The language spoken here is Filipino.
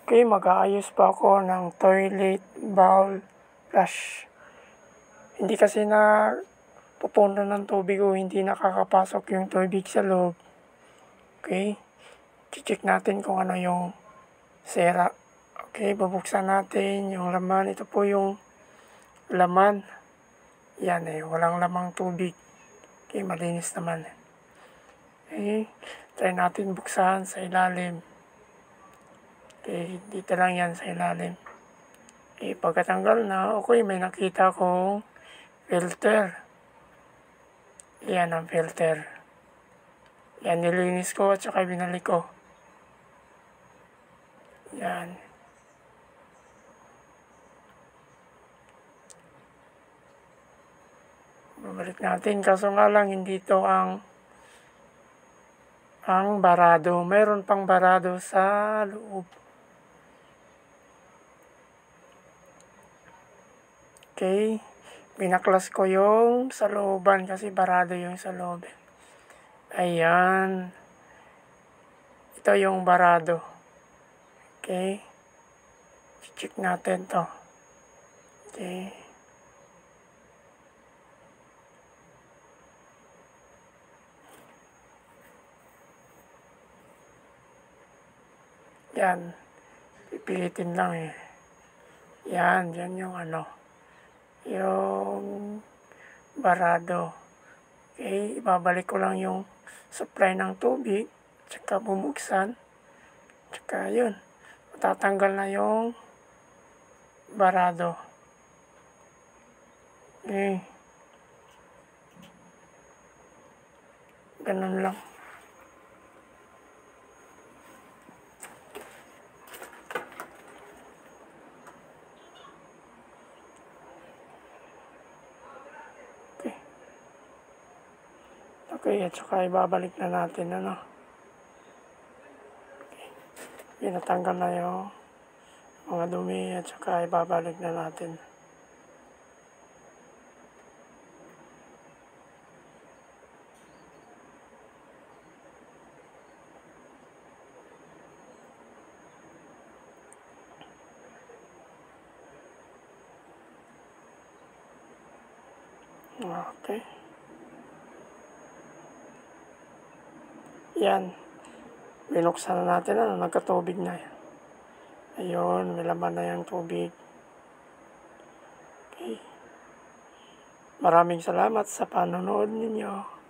Okay, mag-aayos pa ako ng toilet bowl flush. Hindi kasi na pupunta ng tubig o hindi nakakapasok yung tubig sa loob. Okay, check natin kung ano yung sira. Okay, bubuksan natin yung laman. Ito po yung laman. Yan walang lamang tubig. Okay, malinis naman. Okay, try natin buksan sa ilalim. Okay, dito lang yan sa ilalim. Okay, pagkatanggal na, okay, may nakita kong filter. Yan ang filter. Yan, nilinis ko at saka binalik ko. Yan. Babalik natin. Kaso nga lang, hindi ito ang barado. Mayroon pang barado sa loob. Okay. Binaklas ko yung sa looban kasi barado yung sa loob. Ayan. Ito yung barado. Okay. Check natin to. Okay. Yan. Pipilitin lang Yan. Yan yung yung barado. Okay. Ibabalik ko lang yung supply ng tubig. Tsaka bubuksan. Tsaka yun. Matatanggal na yung barado. Okay. Ganun lang. Okay. Okay, at saka ibabalik na natin Okay. Pinatanggal na yung mga dumi at saka ibabalik na natin. Okay. Yan. Binuksan na natin nagkatubig na yan. Ayun, may laman na yung tubig. Okay. Maraming salamat sa panonood ninyo.